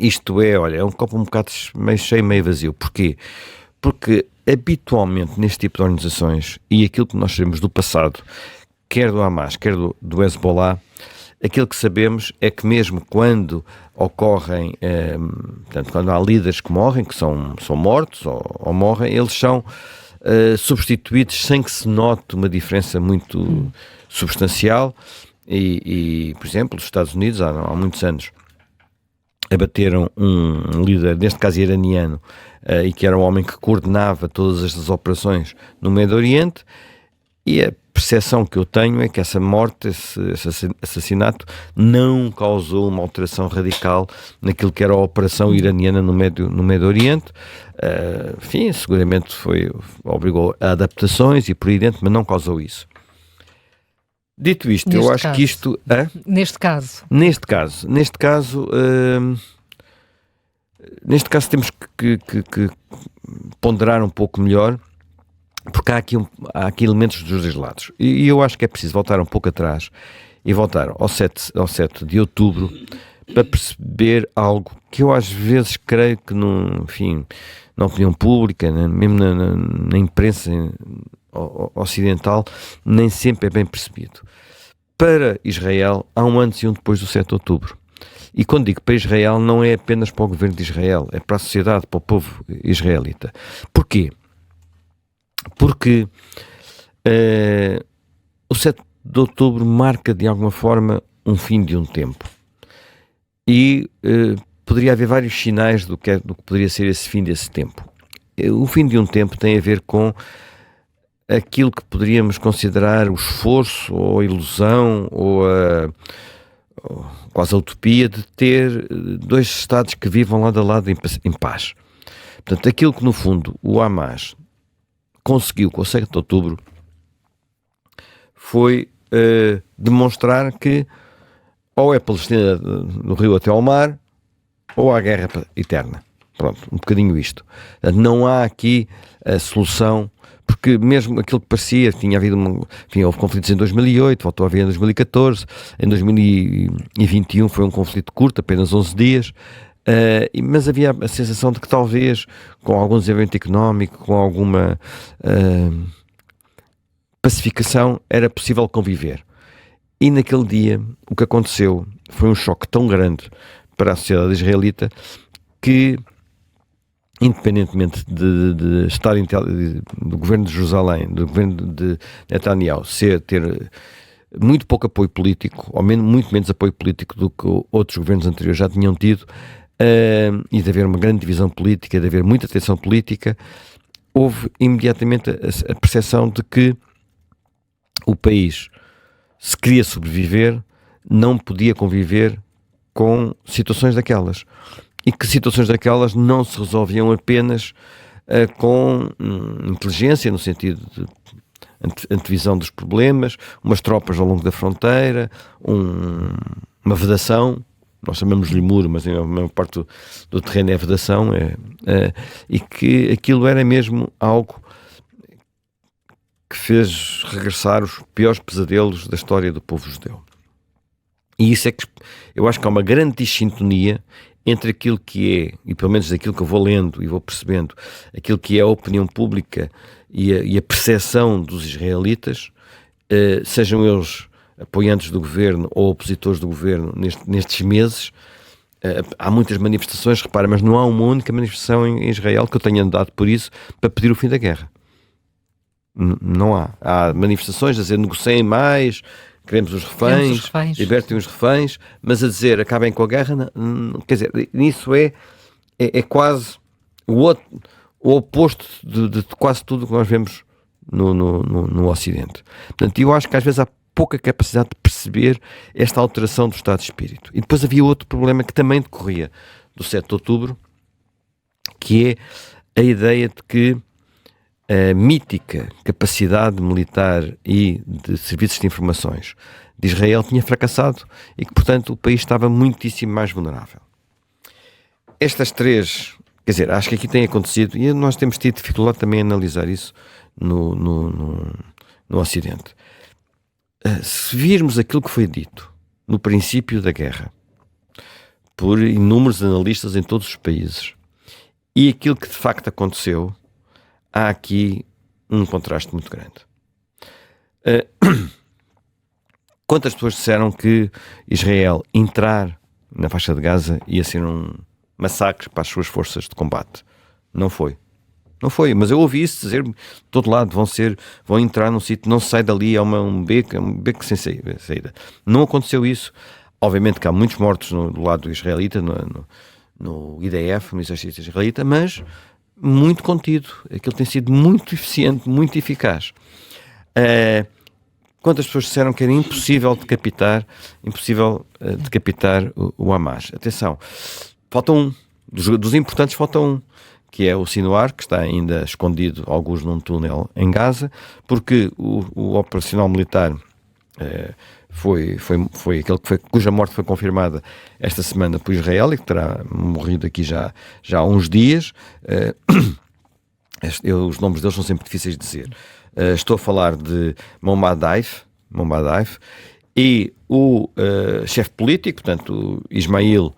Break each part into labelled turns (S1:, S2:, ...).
S1: isto é, olha, é um copo um bocado meio cheio, meio vazio. Porquê? Porque habitualmente neste tipo de organizações, e aquilo que nós sabemos do passado, quer do Hamas, quer do Hezbollah, aquilo que sabemos é que mesmo quando ocorrem, portanto, quando há líderes que morrem, que são mortos ou morrem, eles são substituídos sem que se note uma diferença muito substancial. E, por exemplo, os Estados Unidos, há muitos anos, abateram um líder, neste caso iraniano, e que era um homem que coordenava todas estas operações no Médio Oriente, e a percepção que eu tenho é que essa morte, esse assassinato, não causou uma alteração radical naquilo que era a operação iraniana no Médio Oriente. Enfim, seguramente obrigou a adaptações e por aí dentro, mas não causou isso. Dito isto, eu acho que isto...
S2: Neste caso,
S1: temos que ponderar um pouco melhor, porque há aqui elementos dos dois lados. E eu acho que é preciso voltar um pouco atrás e voltar ao 7 de outubro para perceber algo que eu às vezes creio que, na opinião pública, mesmo na imprensa ocidental, nem sempre é bem percebido. Para Israel, há um antes e um depois do 7 de outubro. E quando digo para Israel, não é apenas para o governo de Israel, é para a sociedade, para o povo israelita. Porquê? Porque o 7 de outubro marca de alguma forma um fim de um tempo. E poderia haver vários sinais do que poderia ser esse fim desse tempo. O fim de um tempo tem a ver com aquilo que poderíamos considerar o esforço ou a ilusão ou quase a utopia de ter dois Estados que vivam lado a lado em paz. Portanto, aquilo que no fundo o Hamas conseguiu com o 7 de outubro foi demonstrar que ou é Palestina do rio até ao mar ou há guerra eterna. Pronto, um bocadinho isto. Não há aqui a solução, porque mesmo aquilo que parecia, tinha havido houve conflitos em 2008, voltou a haver em 2014, em 2021 foi um conflito curto, apenas 11 dias, mas havia a sensação de que talvez, com algum desenvolvimento económico, com alguma pacificação, era possível conviver. E naquele dia, o que aconteceu foi um choque tão grande para a sociedade israelita que, independentemente de estar do governo de Jerusalém, do governo de Netanyahu, ter muito pouco apoio político, ou muito menos apoio político do que outros governos anteriores já tinham tido, e de haver uma grande divisão política, de haver muita tensão política, houve imediatamente a percepção de que o país, se queria sobreviver, não podia conviver com situações daquelas. E que situações daquelas não se resolviam apenas com inteligência, no sentido de antevisão dos problemas, umas tropas ao longo da fronteira, uma vedação, nós chamamos-lhe muro, mas a maior parte do terreno é vedação, e que aquilo era mesmo algo que fez regressar os piores pesadelos da história do povo judeu. E isso é que eu acho que há uma grande dissintonia entre aquilo que é, e pelo menos daquilo que eu vou lendo e vou percebendo, aquilo que é a opinião pública e a percepção dos israelitas, sejam eles apoiantes do governo ou opositores do governo nestes meses. Há muitas manifestações, repara, mas não há uma única manifestação em Israel que eu tenha andado por isso para pedir o fim da guerra. Não há. Há manifestações a dizer negociem mais, queremos os reféns, libertem os reféns, mas a dizer acabem com a guerra, quer dizer, isso é quase o oposto de quase tudo que nós vemos no Ocidente. Portanto, eu acho que às vezes há pouca capacidade de perceber esta alteração do estado de espírito. E depois havia outro problema que também decorria do 7 de outubro, que é a ideia de que a mítica capacidade militar e de serviços de informações de Israel tinha fracassado e que, portanto, o país estava muitíssimo mais vulnerável. Estas três, quer dizer, acho que aqui tem acontecido, e nós temos tido dificuldade também em analisar isso no Ocidente. Se virmos aquilo que foi dito no princípio da guerra por inúmeros analistas em todos os países. E aquilo que de facto aconteceu, há aqui um contraste muito grande. Quantas pessoas disseram que Israel entrar na faixa de Gaza ia ser um massacre para as suas forças de combate? Não foi. Não foi, mas eu ouvi isso dizer de todo lado, vão entrar num sítio, não se sai dali, é um beco sem saída. Não aconteceu isso. Obviamente que há muitos mortos do lado israelita, no IDF, no exército israelita, mas muito contido. Aquilo tem sido muito eficiente, muito eficaz. Quantas pessoas disseram que era impossível decapitar o Hamas? Atenção, falta um. Dos importantes falta um, que é o Sinwar, que está ainda escondido, alguns num túnel em Gaza, porque o operacional militar foi aquele cuja morte foi confirmada esta semana por Israel e que terá morrido aqui já há uns dias. Os nomes deles são sempre difíceis de dizer. Estou a falar de Mohammad Daif e o chefe político, portanto, o Ismail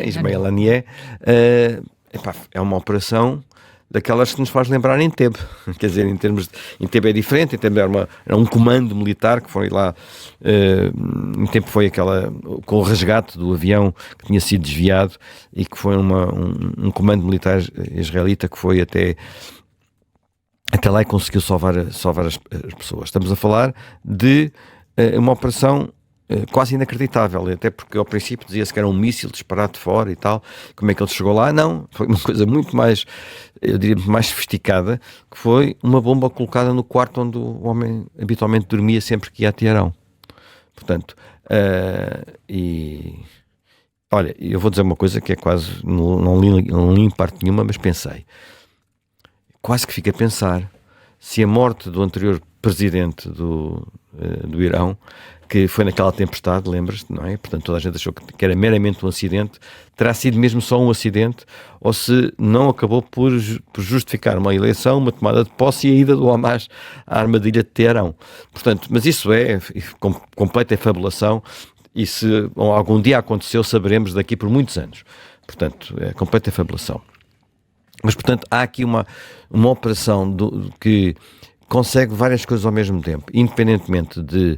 S1: Ismail Haniyeh. É uma operação daquelas que nos faz lembrar Entebbe. Quer dizer, Entebbe é diferente. Entebbe era um comando militar que foi lá. Entebbe foi com o resgate do avião que tinha sido desviado e que foi um comando militar israelita que foi até lá e conseguiu salvar as pessoas. Estamos a falar de uma operação quase inacreditável, até porque ao princípio dizia-se que era um míssil disparado de fora e tal. Como é que ele chegou lá? Não, foi uma coisa muito mais, eu diria, mais sofisticada, que foi uma bomba colocada no quarto onde o homem habitualmente dormia sempre que ia a Teherão. Portanto, olha, eu vou dizer uma coisa que é quase, não li em parte nenhuma, mas pensei. Quase que fica a pensar se a morte do anterior presidente do Irão, que foi naquela tempestade, lembras-te, não é? Portanto, toda a gente achou que era meramente um acidente, terá sido mesmo só um acidente, ou se não acabou por justificar uma eleição, uma tomada de posse e a ida do Hamas à armadilha de Teherão. Portanto, mas isso é completa fabulação, e se algum dia aconteceu, saberemos daqui por muitos anos. Portanto, é completa fabulação. Mas, portanto, há aqui uma operação que consegue várias coisas ao mesmo tempo, independentemente de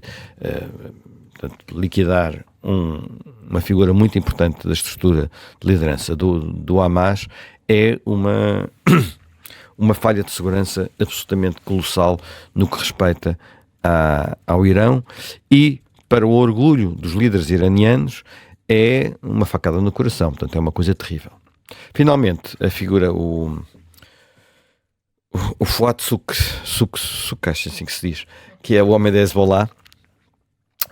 S1: liquidar uma figura muito importante da estrutura de liderança do Hamas. É uma falha de segurança absolutamente colossal no que respeita ao Irão, e para o orgulho dos líderes iranianos é uma facada no coração. Portanto, é uma coisa terrível. Finalmente, a figura, o Fuat Sukash, assim que se diz, que é o homem da Hezbollah,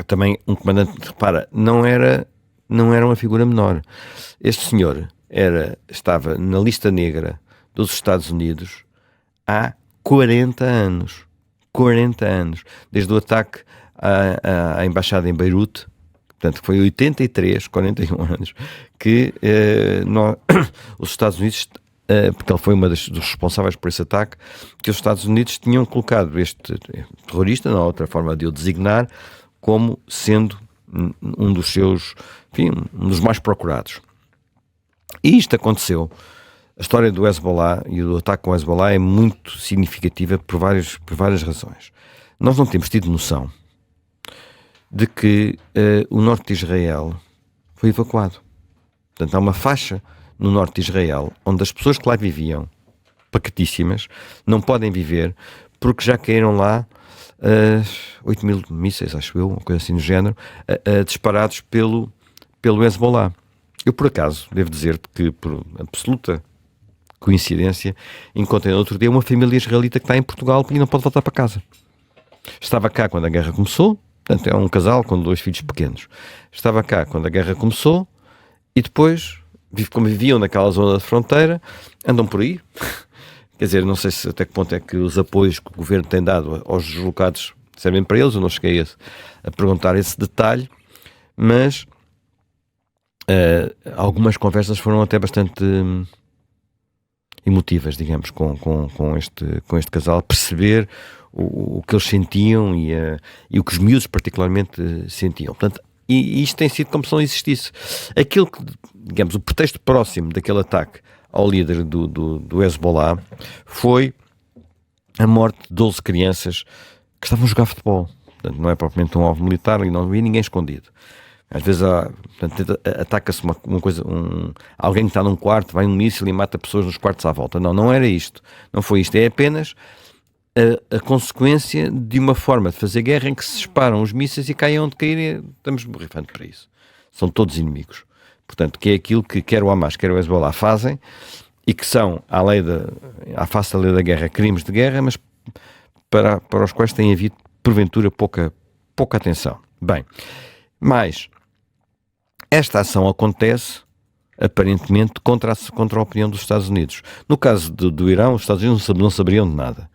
S1: também um comandante, repara, não era uma figura menor. Este senhor estava na lista negra dos Estados Unidos há 40 anos. 40 anos. Desde o ataque à embaixada em Beirute, portanto, foi em 83, 41 anos, que os Estados Unidos, porque ele foi uma dos responsáveis por esse ataque, que os Estados Unidos tinham colocado este terrorista, não há outra forma de o designar, como sendo um dos seus, enfim, um dos mais procurados. E isto aconteceu. A história do Hezbollah e do ataque com o Hezbollah é muito significativa por várias razões. Nós não temos tido noção de que o norte de Israel foi evacuado. Portanto, há uma faixa no norte de Israel onde as pessoas que lá viviam, pacatíssimas, não podem viver porque já caíram lá 8.000 mísseis, acho eu, uma coisa assim do género, disparados pelo Hezbollah. Eu, por acaso, devo dizer-te que, por absoluta coincidência, encontrei no outro dia uma família israelita que está em Portugal e não pode voltar para casa. Estava cá quando a guerra começou. Portanto, é um casal com 2 filhos pequenos. Estava cá quando a guerra começou e depois, como viviam naquela zona de fronteira, andam por aí. Quer dizer, não sei até que ponto é que os apoios que o governo tem dado aos deslocados servem para eles. Eu não cheguei a perguntar esse detalhe, mas algumas conversas foram até bastante emotivas, digamos, com este casal, perceber o que eles sentiam e o que os miúdos particularmente sentiam. Portanto, e isto tem sido como se não existisse. Aquilo que, digamos, o pretexto próximo daquele ataque ao líder do Hezbollah foi a morte de 12 crianças que estavam a jogar futebol. Portanto, não é propriamente um alvo militar e não havia ninguém escondido. Às vezes ataca-se uma coisa, alguém que está num quarto, vai um míssil e mata pessoas nos quartos à volta. Não era isto. Não foi isto. É apenas a consequência de uma forma de fazer guerra em que se disparam os mísseis e caem onde caírem. Estamos borrifando para isso. São todos inimigos. Portanto, que é aquilo que quer o Hamas, quer o Hezbollah fazem e que são, à face da lei da guerra, crimes de guerra, mas para os quais tem havido, porventura, pouca atenção. Bem, mas esta ação acontece, aparentemente, contra a opinião dos Estados Unidos. No caso do Irão, os Estados Unidos não saberiam de nada.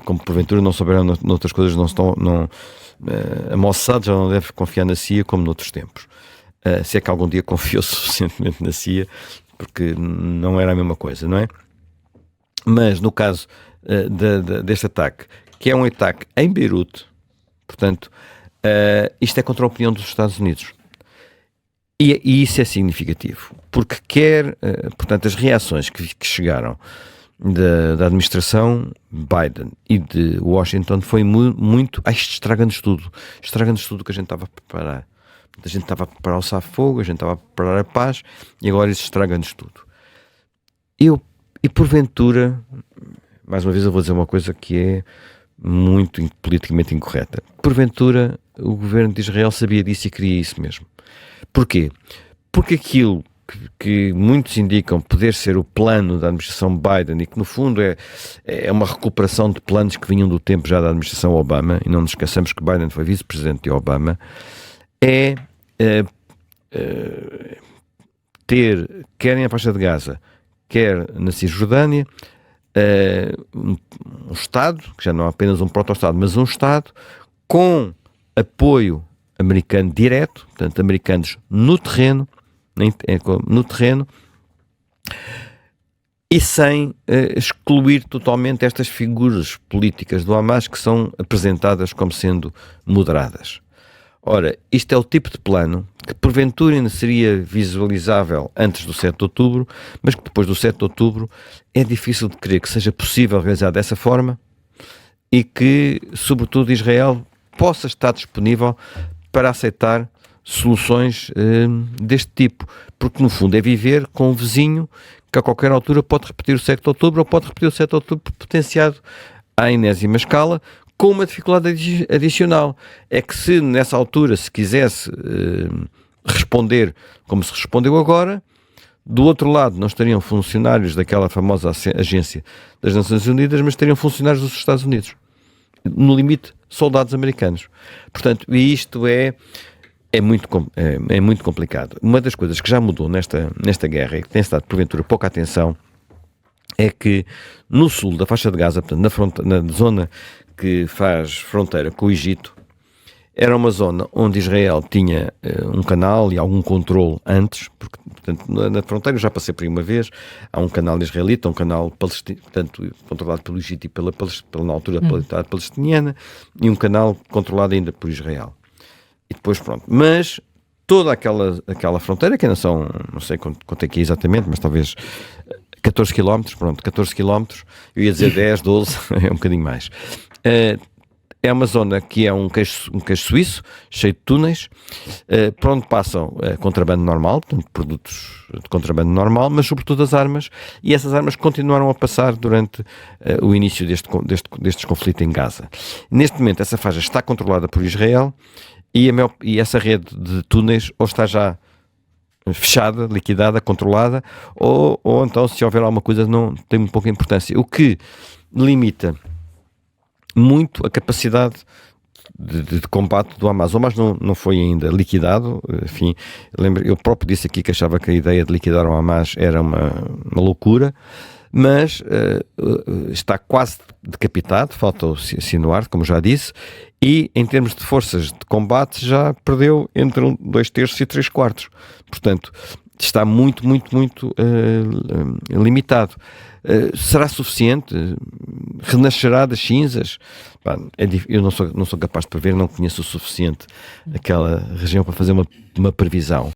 S1: Como porventura não souberam noutras coisas, a Mossad já não deve confiar na CIA como noutros tempos. Se é que algum dia confiou suficientemente na CIA, porque não era a mesma coisa, não é? Mas no caso deste ataque, que é um ataque em Beirute, portanto, isto é contra a opinião dos Estados Unidos. E isso é significativo, porque portanto, as reações que chegaram da administração Biden e de Washington foi muito, isto estraga-nos tudo o que a gente estava a preparar. A gente estava a preparar o cessar-fogo, a gente estava a preparar a paz e agora isso estraga-nos tudo. E porventura, mais uma vez eu vou dizer uma coisa que é muito politicamente incorreta. Porventura o governo de Israel sabia disso e queria isso mesmo. Porquê? Porque aquilo que muitos indicam poder ser o plano da administração Biden e que no fundo é uma recuperação de planos que vinham do tempo já da administração Obama, e não nos esqueçamos que Biden foi vice-presidente de Obama, ter, quer na faixa de Gaza, quer na Cisjordânia, um Estado, que já não é apenas um proto-Estado, mas um Estado com apoio americano direto, portanto, americanos no terreno, e sem excluir totalmente estas figuras políticas do Hamas que são apresentadas como sendo moderadas. Ora, isto é o tipo de plano que porventura ainda seria visualizável antes do 7 de outubro, mas que depois do 7 de outubro é difícil de crer que seja possível realizar dessa forma e que, sobretudo, Israel possa estar disponível para aceitar soluções deste tipo, porque no fundo é viver com um vizinho que a qualquer altura pode repetir o 7 de outubro ou pode repetir o 7 de outubro potenciado à enésima escala, com uma dificuldade adicional. É que se nessa altura se quisesse responder como se respondeu agora, do outro lado não estariam funcionários daquela famosa agência das Nações Unidas, mas estariam funcionários dos Estados Unidos. No limite, soldados americanos. Portanto, e isto é muito complicado. Uma das coisas que já mudou nesta guerra e que tem-se dado, porventura, pouca atenção, é que no sul da faixa de Gaza, portanto, na zona que faz fronteira com o Egito, era uma zona onde Israel tinha um canal e algum controle antes, porque, portanto, na fronteira, eu já passei por aí uma vez, há um canal israelita, um canal palestino, portanto, controlado pelo Egito e pela na altura, pela autoridade palestiniana, e um canal controlado ainda por Israel. E depois, pronto. Mas toda aquela fronteira, que ainda são, não sei quanto é que é exatamente, mas talvez 14 km, pronto, 14 km, eu ia dizer 10, 12, é um bocadinho mais. É uma zona que é um queijo suíço, cheio de túneis, por onde passam contrabando normal, portanto, produtos de contrabando normal, mas sobretudo as armas, e essas armas continuaram a passar durante o início deste conflito em Gaza. Neste momento, essa faixa está controlada por Israel, e essa rede de túneis ou está já fechada, liquidada, controlada, ou então, se houver alguma coisa, não tem muito pouca importância. O que limita muito a capacidade de combate do Hamas. O Hamas não foi ainda liquidado, enfim, eu próprio disse aqui que achava que a ideia de liquidar o Hamas era uma loucura, mas está quase decapitado, falta o Sinuar, como já disse, e em termos de forças de combate já perdeu entre 2/3 e 3/4. Portanto, está muito limitado. Será suficiente? Renascerá das cinzas? Pá, eu não sou capaz de prever, não conheço o suficiente aquela região para fazer uma previsão.